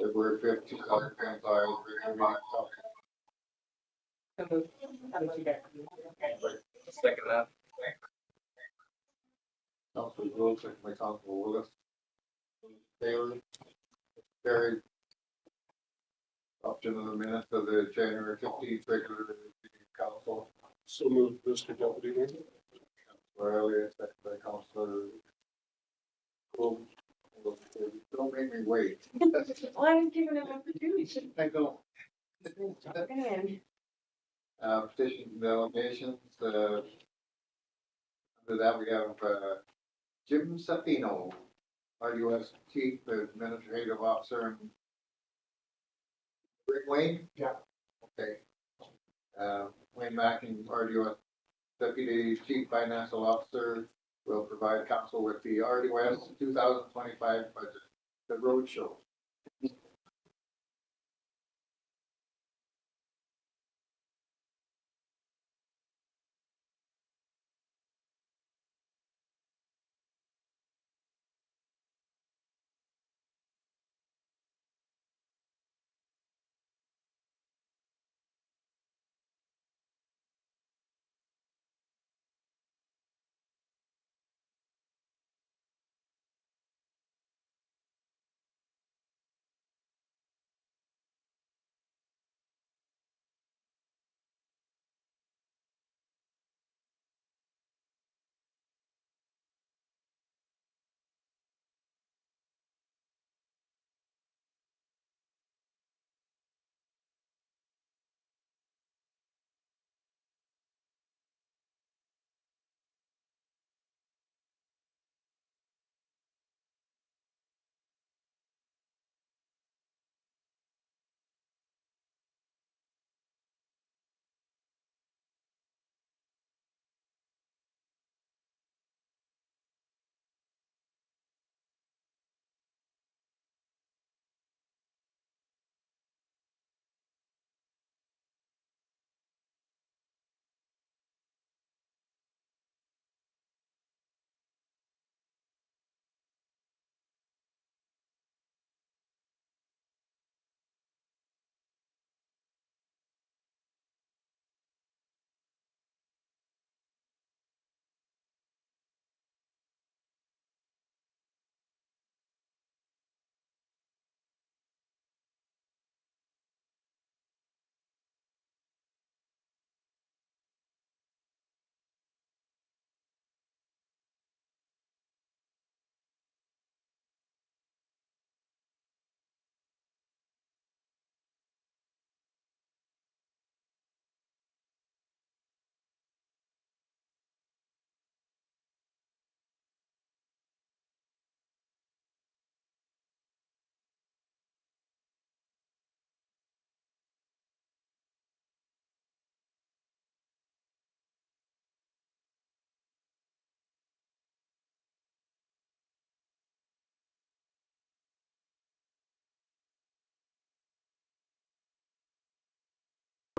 February 5th, 2025, regular meeting. Second that. Council Willis, second by Council Willis. Taylor, carried. Option of the minutes of the January 15th regular meeting council. So moved, Mr. Deputy Mayor. Riley, second by Councilor. Don't make me wait. Well, I'm giving him opportunity. I go. Jumping in. Petition delegations, under that we have, Jim Zaffino, RDOS Chief Administrative Officer, and Rick Wayne? Yeah. Okay. Wayne Mackin, RDOS Deputy Chief Financial Officer, will provide council with the RDOS 2025 budget, the roadshow.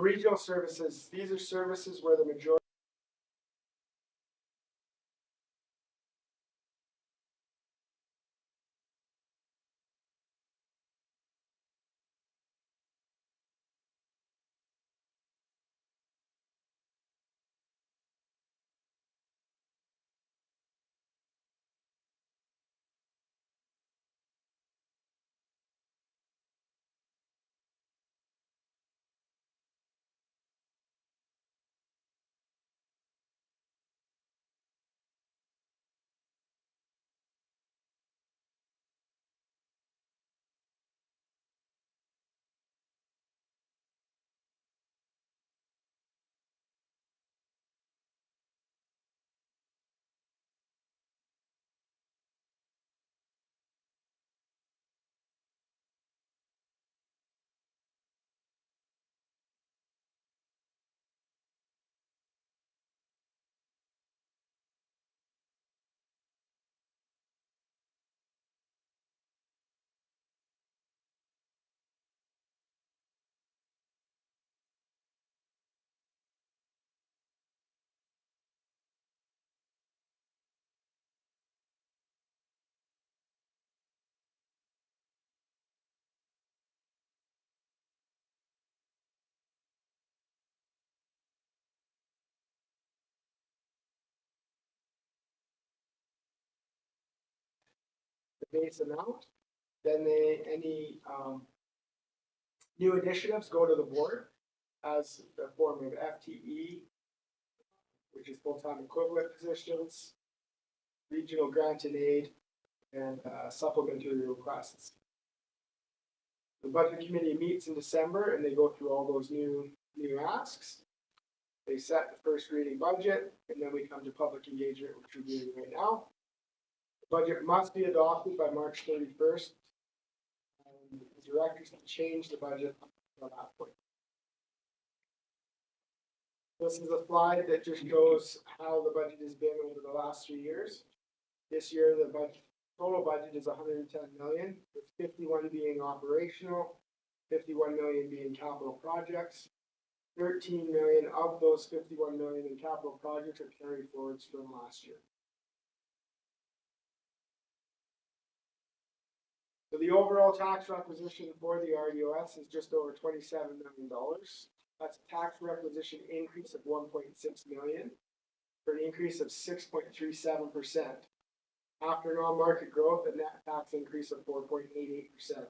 Regional services, these are services where the majority base amount. Then any new initiatives go to the board as a form of FTE, which is full-time equivalent positions, regional grant and aid, and supplementary requests. The budget committee meets in December and they go through all those new asks. They set the first reading budget, and then we come to public engagement, which we're doing right now. The budget must be adopted by March 31st. And the directors can change the budget from that point. This is a slide that just shows how the budget has been over the last 3 years. This year, the total budget is 110 million, with 51 being operational, 51 million being capital projects. 13 million of those 51 million in capital projects are carried forwards from last year. So the overall tax requisition for the RDOS is just over $27 million. That's a tax requisition increase of 1.6 million for an increase of 6.37%. After non-market growth, a net tax increase of 4.88%.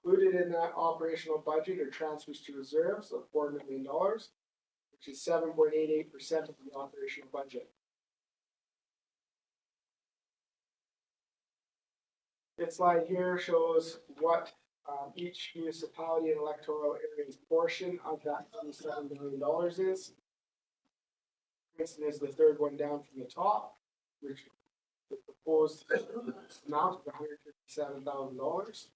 Included in that operational budget are transfers to reserves of $4 million, which is 7.88% of the operational budget. This slide here shows what each municipality and electoral area's portion of that $27 million is. Princeton is the third one down from the top, which the proposed amount of $157,000.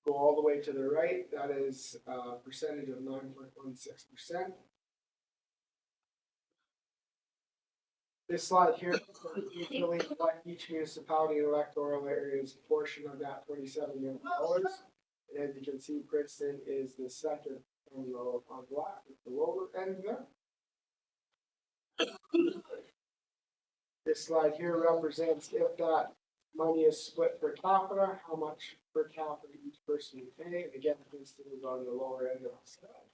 Go all the way to the right, that is a percentage of 9.16%. This slide here is really what each municipality and electoral area's portion of that $27 million. And as you can see, Princeton is the second on black with the lower end there. This slide here represents if that money is split per capita, how much per capita each person would pay. And again, Princeton is on the lower end of the scale.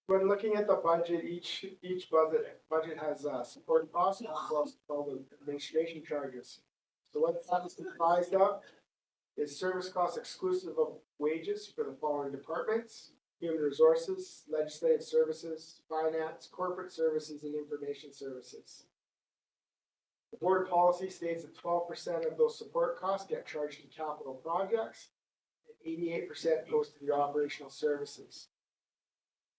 When looking at the budget, each budget has support costs plus all the administration charges. So what that is comprised of is service costs exclusive of wages for the following departments: human resources, legislative services, finance, corporate services, and information services. The board policy states that 12% of those support costs get charged to capital projects, and 88% goes to the operational services.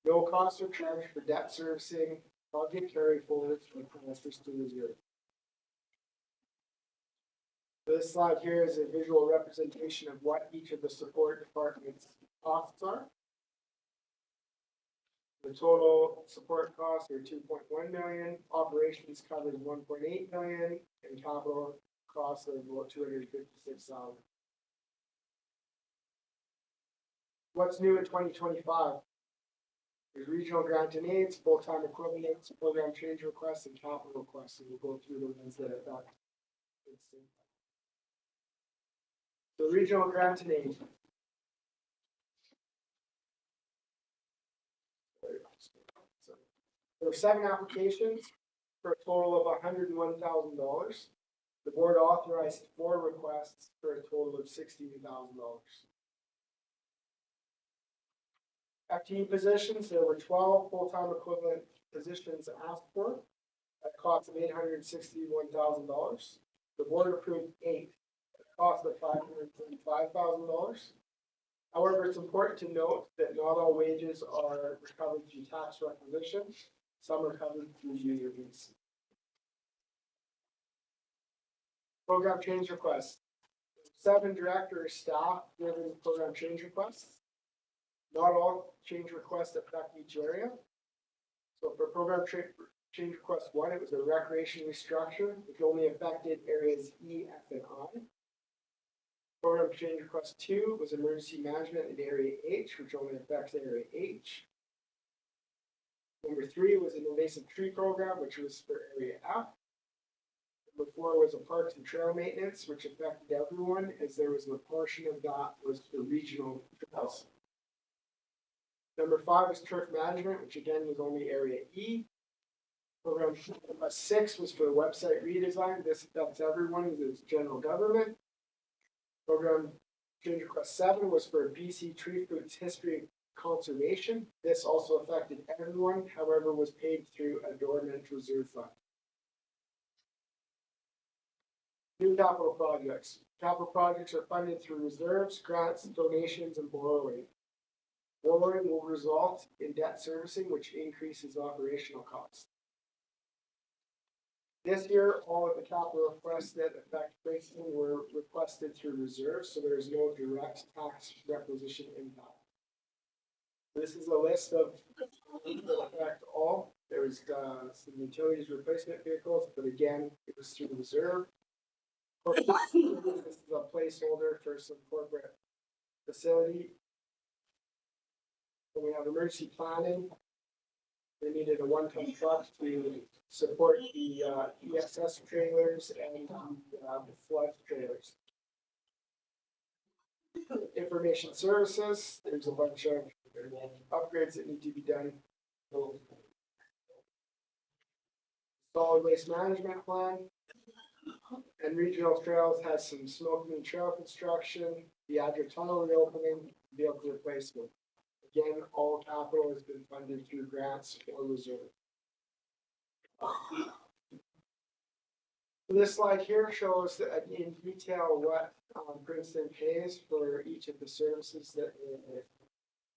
No costs are charged for debt servicing, project carry forwards, and transfers to reserve. This slide here is a visual representation of what each of the support departments' costs are. The total support costs are 2.1 million, operations covers 1.8 million, and capital costs are about 256,000. What's new in 2025? There's regional grant and aids, full-time equivalents, program change requests, and capital requests, and we'll go through the ones that affect. So regional grant and aid. There were 7 applications for a total of $101,000. The board authorized 4 requests for a total of $16,000. FTE positions, there were 12 full-time equivalent positions asked for at a cost of $861,000. The board approved 8 at a cost of $535,000. However, it's important to note that not all wages are recovered through tax requisition. Some are covered through unions. Program change requests. 7 director staff driven program change requests. Not all change requests affect each area. So for program change request 1, it was a recreation restructure, which only affected areas E, F, and I. Program change request 2 was emergency management in area H, which only affects area H. Number 3 was an invasive tree program, which was for area F. Number 4 was a parks and trail maintenance, which affected everyone, as there was a portion of that was for regional trails. Number 5 was turf management, which again was only area E. Program 6 was for the website redesign. This affects everyone as it's general government. Program change request 7 was for BC Tree Fruits History Conservation. This also affected everyone, however, was paid through a dormant reserve fund. New capital projects. Capital projects are funded through reserves, grants, donations, and borrowing. Borrowing will result in debt servicing, which increases operational costs. This year, all of the capital requests that affect Princeton were requested through reserves, so there is no direct tax requisition impact. This is a list of that affect all. There's some utilities replacement vehicles, but again, it was through the reserve. This is a placeholder for some corporate facility. Then we have emergency planning. They needed a one-ton truck to support the ESS trailers and the flood trailers. Information services, there's a bunch of upgrades that need to be done. Solid waste management plan. And regional trails has some Similkameen trail construction, the Adra tunnel reopening, vehicle replacement. Again, all capital has been funded through grants or reserve. This slide here shows that in detail what Princeton pays for each of the services that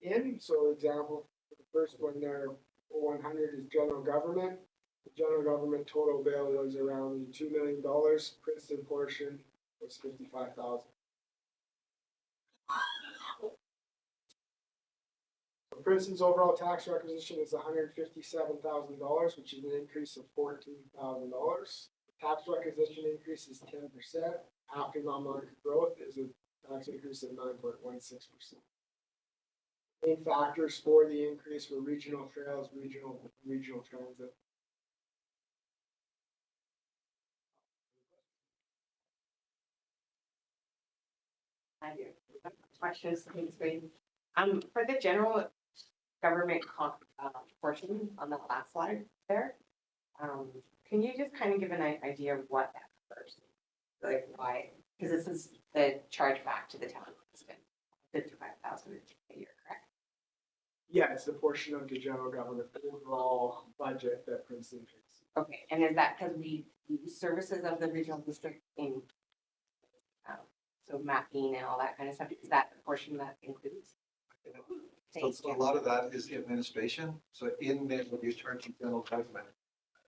they're in. So, example, the first one there, 100 is general government. The general government total bill was around $2 million. Princeton portion was $55,000. Princeton's overall tax requisition is $157,000, which is an increase of $14,000. Tax requisition increase is 10%. After non-market growth is a tax increase of 9.16%. Main factors for the increase were regional trails, regional transit. I do. Questions, please, for the general government portion on the last slide there, can you just kind of give an idea of what that covers? Like why? Because this is the charge back to the town. It's been $55,000 a year, correct? Yeah, it's the portion of the general government overall budget that Princeton pays. Okay, and is that because we use services of the regional district in so mapping and all that kind of stuff? Is that the portion that includes? So a lot of that is the administration. So in there, when you turn to general government,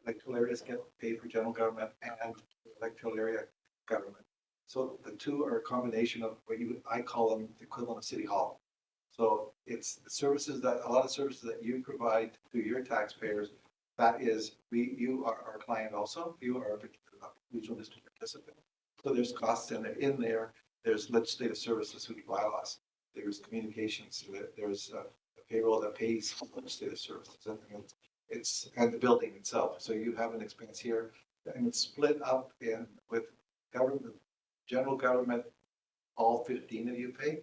electoral areas get paid for general government and electoral area government. So the two are a combination of what I call them the equivalent of city hall. So it's the services that, a lot of services that you provide to your taxpayers. That is, you are our client also. You are a regional district participant. So there's costs in there. There's legislative services who bylaws. There's communications. There's a payroll that pays legislative services. And the building itself. So you have an expense here, and it's split up in with government, general government. All 15 of you pay.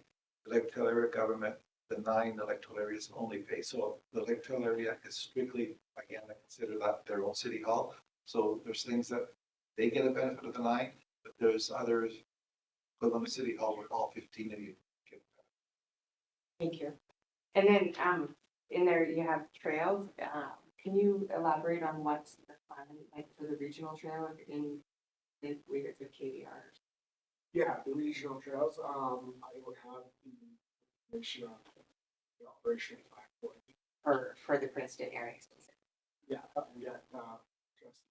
Electoral area government, the 9 electoral areas only pay. So the electoral area is strictly, again, I consider that their own city hall. So there's things that they get a benefit of the 9, but there's others equivalent of city hall where all 15 of you get a benefit. Thank you. And then in there you have trails. Can you elaborate on what's the plan like for the regional trail in the KVRs? Yeah, the regional trails. I would have the information on the operational plan For the Princeton area specifically. Yeah, just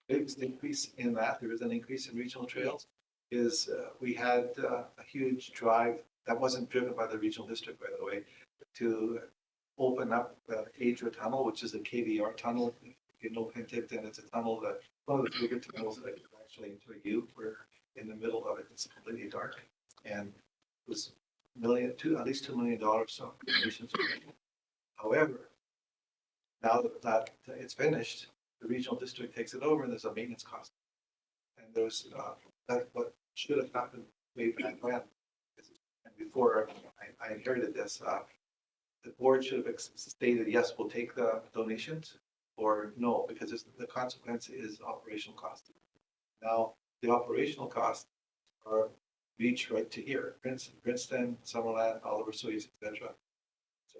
Biggest increase in that, there is an increase in regional trails, is we had a huge drive that wasn't driven by the regional district, by the way, to open up the Adra tunnel, which is a KVR tunnel. If you know Penticton, it's a tunnel that, one of the bigger tunnels that is actually into a U. We're in the middle of it. It's completely dark. And it was at least $2 million. So, however, now that it's finished, the regional district takes it over and there's a maintenance cost. And there's that's what should have happened way back when. And before I inherited this, the board should have stated, yes, we'll take the donations, or no, because the consequence is operational cost. Now, the operational costs are reach right to here, Princeton, Summerland, Oliver Sweets, etc.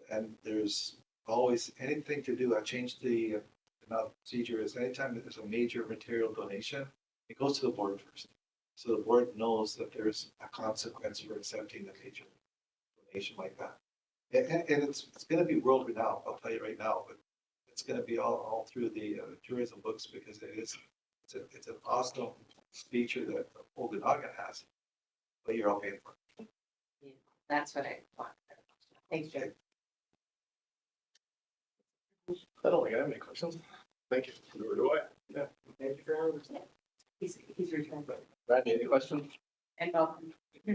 And there's always anything to do. I changed the procedure is anytime that there's a major material donation, it goes to the board first. So the board knows that there's a consequence for accepting a major donation like that. And it's going to be world renowned, I'll tell you right now, but it's going to be all through the tourism books because it's an awesome feature that Okanagan has, but you're all paying for it. Yeah, that's what I want. Thanks, Jim. I don't think I have any questions. Thank you. Nor do I. Yeah. Thank you for having us. He's returned. Randy, any questions? And welcome. I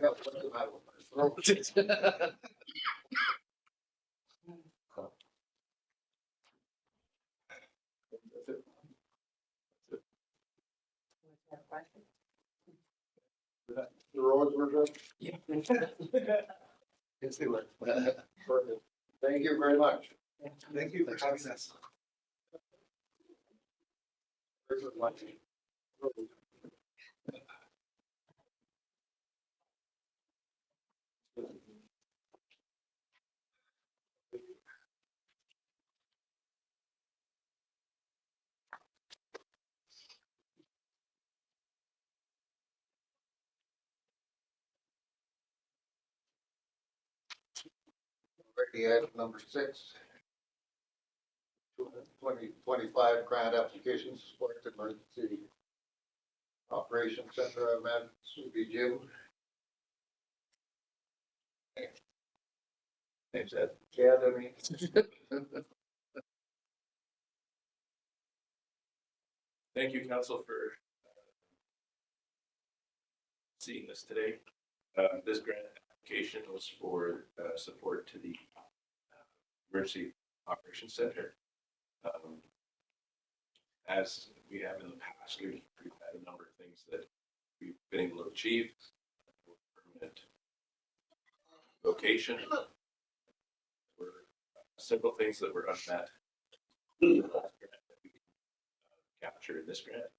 got what's the matter with my throat? The roads were good? Yes, they were. Perfect. Thank you very much. Thank you for having us. Very good lunch. Already item number 6. 2025 grant applications support emergency operations center. I met would be Jim. Thanks, Ed. Yeah, I mean. Thank you, council, for seeing this today. This grant application was for support to the Emergency Operations Center. As we have in the past, we've had a number of things that we've been able to achieve. Permanent location. Were several things that were unmet. Capture in this grant.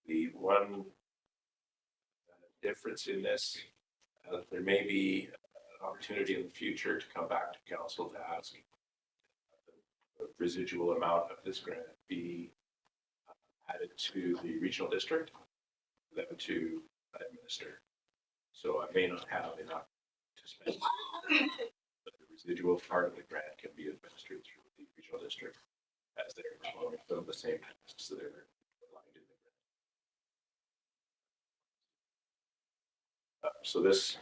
The one difference in this, there may be an opportunity in the future to come back to council to ask the residual amount of this grant be added to the regional district for them to administer. So I may not have enough to spend, but the residual part of the grant can be administered through the regional district as they're performing some of the same tasks that are aligned in the grant. So this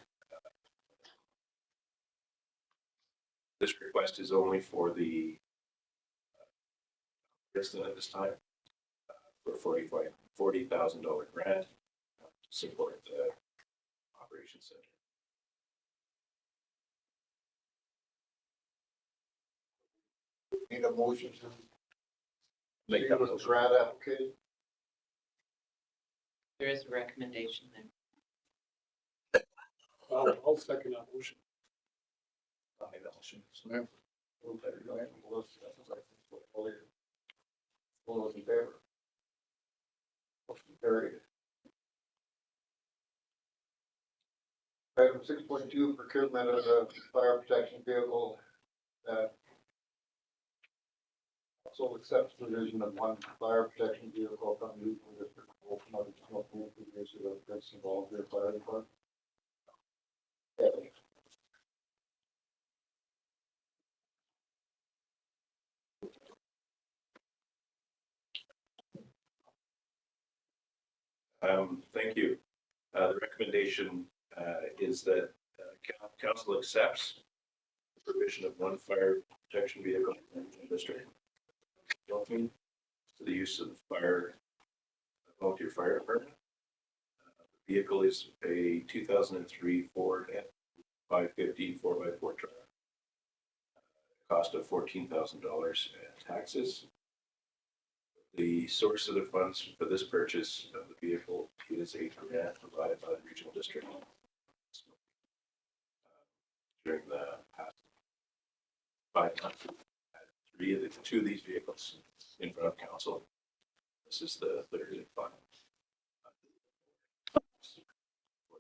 request is only for the Princeton at this time for $40,000 grant to support the operations center. Need a motion to Make that the motion. grant application. There is a recommendation there. I'll second that motion. I'll make that motion. All those in favor? Motion carried. Item 6.2, procurement of the fire protection vehicle. Also accepts provision of one fire protection vehicle from the district of Okanagan of Princeton Volunteer Fire Department. Thank you. The recommendation is that council accepts the provision of one fire protection vehicle in the district to the use of the volunteer fire department. The vehicle is a 2003 Ford F-550 4x4 truck. Cost of $14,000 and taxes. The source of the funds for this purchase of the vehicle is a grant provided by the regional district. two of these vehicles in front of council. This is the third and final for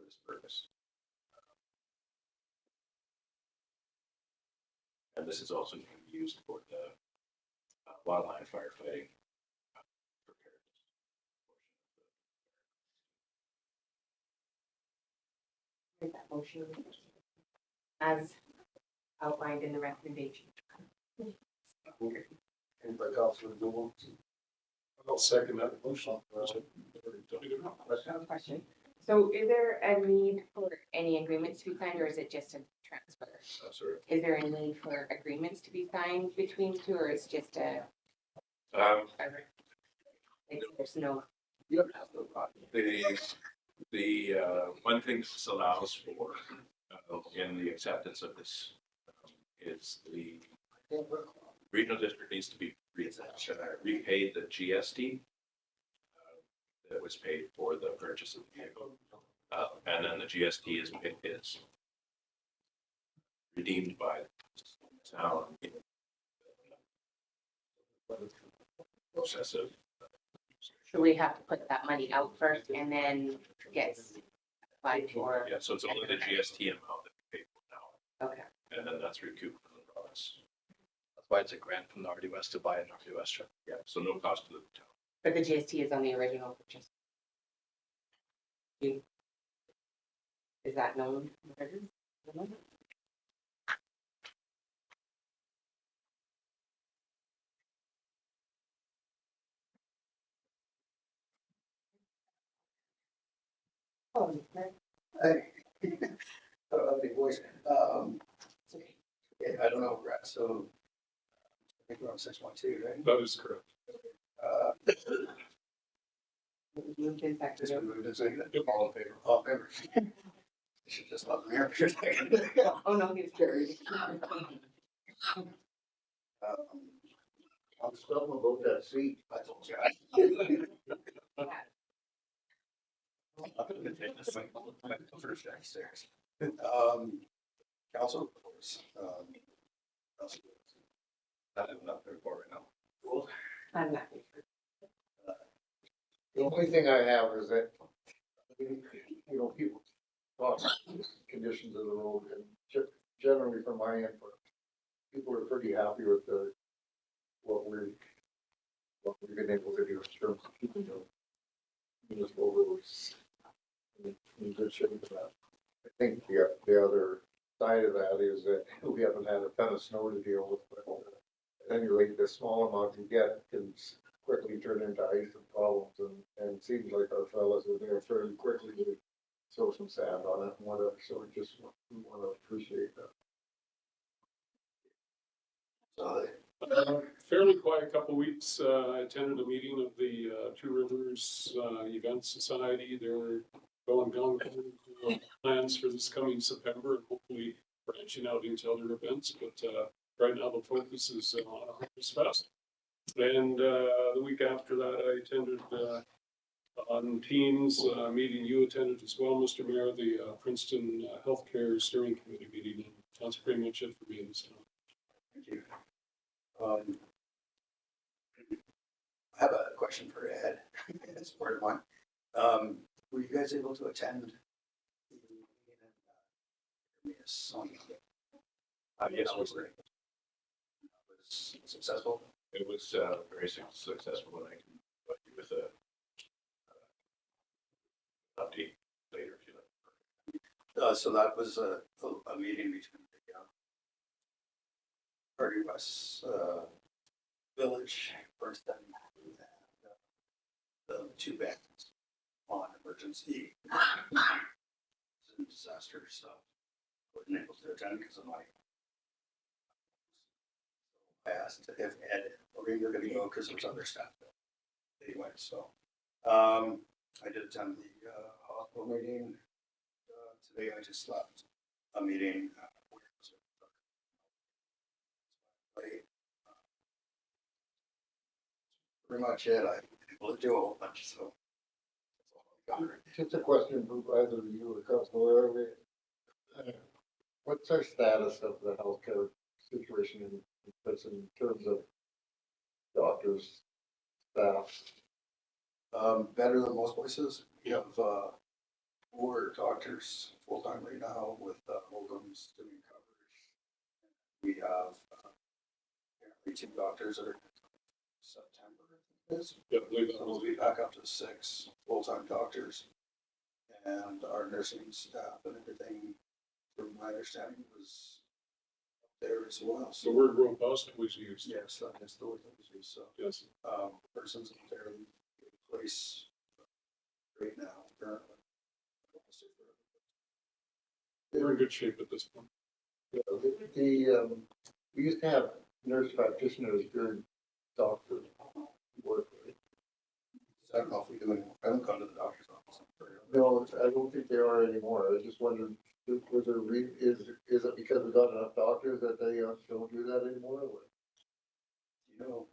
this purpose. And this is also being used for the wildland firefighting preparedness. Make that motion as outlined in the recommendation. Moved by Councilor Gould. I'll second that motion. Question. So is there a need for any agreements to be signed, or is it just a transfer? Sorry. Is there a need for agreements to be signed between the two, or is just a, there's no, The one thing this allows for in the acceptance of this is the regional district needs to be repaid the GST that was paid for the purchase of the vehicle. And then the GST is redeemed by the town in the process of. so we have to put that money out first and then gets applied for? Yeah, so it's only the GST amount that we pay for now, Okay. and then that's recouped from the province. That's why it's a grant from the RDOS to buy an RDOS truck. Yeah, so no cost to the town. But the GST is on the original purchase. Is that known? Oh, okay. Big voice. Yeah, I don't know, Brett, so I think we're on 6.2, right? That is correct. Moved in second. Just moved and seconded. Yep. All in favor? All in favor. You should just let me hear for a second. Oh, no, he's carried. I'll stop about that seat. I told you. I'm gonna take this thing first downstairs. Council, of course. I have enough to report right now. I'm not. The only thing I have is that, you know, people talk about conditions of the road, and generally from my input, people are pretty happy with what we've been able to do in terms of keeping the municipal roads in good shape. I think the other side of that is that we haven't had a ton of snow to deal with, but anyway, the small amount you get can quickly turn into ice and problems, and it seems like our fellows are there fairly quickly to throw some sand on it and whatever, so we want to appreciate that. Fairly quiet couple weeks. I attended a meeting of the Two Rivers Event Society. They're going plans for this coming September and hopefully branching out into other events. But right now the focus is on Harvest Fest. And the week after that, I attended on Teams meeting. You attended as well, Mr. Mayor, the Princeton Healthcare Steering Committee meeting. And that's pretty much it for me this time. Thank you. I have a question for Ed. It's part of mine. Were you guys able to attend the meeting in Yes. Yes, That was great. Was successful. it was very successful, and I can put you with a update later if you like. So that was a meeting between the RDOS Village, Princeton, and the two bands on emergency and disaster stuff. Wasn't able to attend because of my. I asked if Ed or we were going to go because there's other staff. Anyway, so I did attend the hospital meeting. Today I just left a meeting. Pretty much it. I able to do a whole bunch, so. Just a question for either of you or Councilor. What's our status of the healthcare situation in Because in terms of doctors, staff, Better than most places. We have, 4 doctors full-time right now with, locums doing coverage. We have, apparently 2 doctors that are September, I think it is. Yeah, I believe that So was we'll be back up to 6 full-time doctors. And our nursing staff and everything, from my understanding, was there as well. the So, word robust was used. yes, that is the word that was used. So, Yes. person's in a fairly good place right now, currently. We're in good shape at this point. you know, we used to have nurse practitioners during doctor work. Right? I don't know if we do anymore. I haven't gone to the doctor's office. No, I don't think they are anymore. I just wondered, was there is it because we got enough doctors that they don't do that anymore? Or? You know,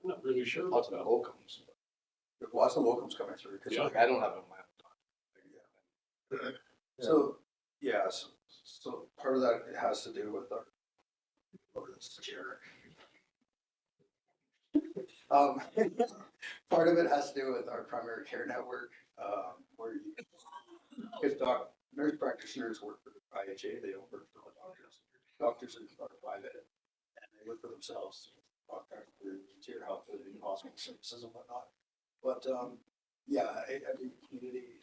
I'm not really sure Lots about of that. locums. there's lots of locums coming through. 'Cause Yeah. like, I don't have it in my own. So, yes, so part of that has to do with our, over this chair. Part of it has to do with our primary care network, where you, because nurse practitioners work for IHA, they don't work for the doctors. Doctors are private, and they work for themselves, tier health, hospital services and whatnot. But, yeah, every community,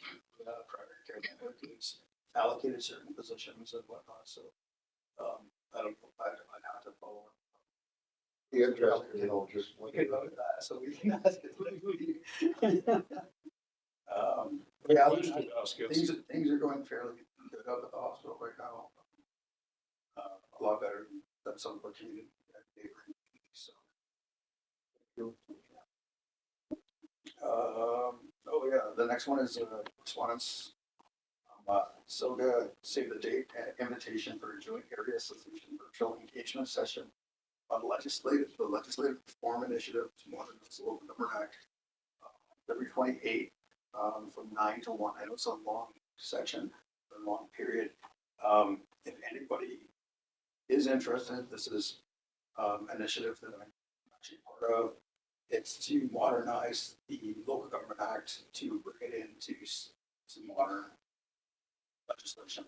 primary care network is allocated certain positions and whatnot, so, I don't know, I'd have to follow. Be interested, you know, just We could look at that, so we can ask it. Yeah, Question to ask, yes. things are going fairly good up at the hospital right now. A lot better than some of our community neighboring communities, so. Oh yeah, the next one is, correspondence. SOGA, save the date, invitation for a joint area association virtual engagement session on the legislative reform initiative to modernize the local government act. February 28th, from 9 to 1. I know it's a long section, a long period. If anybody is interested, this is initiative that I'm actually part of. It's to modernize the local government act to bring it into some modern legislation.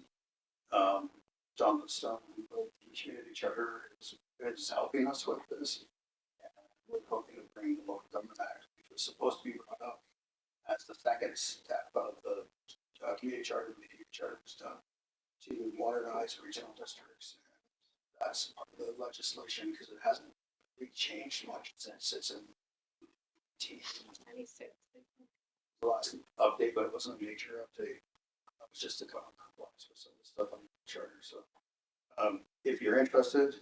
John Stone, the community charter, is helping us with this. And we're hoping to bring the local government act, which was supposed to be brought up as the second step of the community charter, was done to modernize regional districts. That's part of the legislation because it hasn't really changed much since it's in 96. the last update, but it wasn't a major update. It was just to come in compliance with some of the stuff on the charter. So, if you're interested,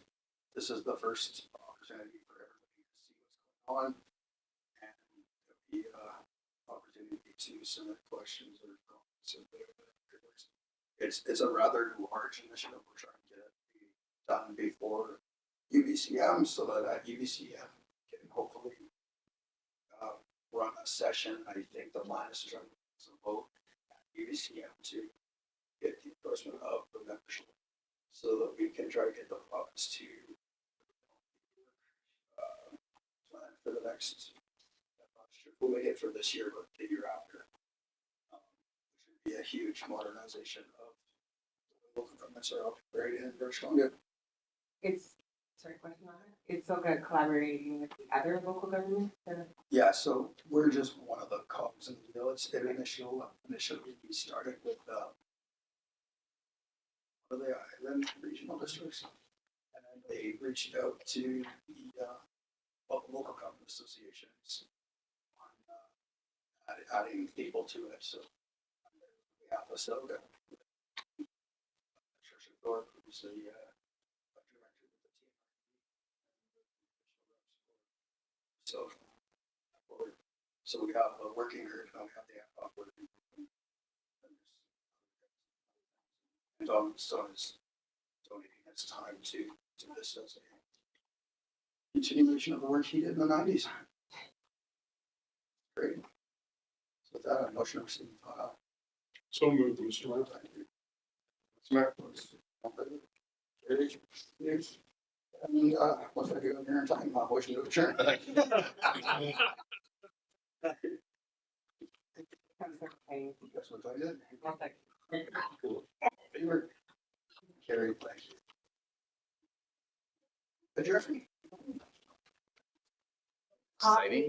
this is the first opportunity for everybody to see what's going on, and the opportunity to submit questions or comments. It's a rather large initiative. We're trying to get it done before UBCM, so that at UBCM can hopefully run a session. I think the plan is to try to vote at UBCM to get the endorsement of the membership, so that we can try to get the province to plan for the next. I'm not sure we'll make it for this year, but the year after. Which would be a huge modernization of the local governments are operating in British Columbia. Question on it. It's so good collaborating with the other local governments. Yeah, so we're just one of the cogs in the deal. It's initially we started with one of the island regional districts, and then they reached out to the local government associations on adding people to it. So we have a SOGA. Trisha Thorpe, who's the director of the team. So we have a working group, and we have the ad hoc working group. And Don Stone is donating his time to this as a continuation of the work he did in the 90s. Great. So with that, a motion received. So moved, Mr. Mayor. Thank you. Smart. Carried. Yes. And, what's I do here in time, motion to adjourn. Councilor Coyne, Guess what I did? one second. Favor? Carried, thank you. Adjourn. Exciting.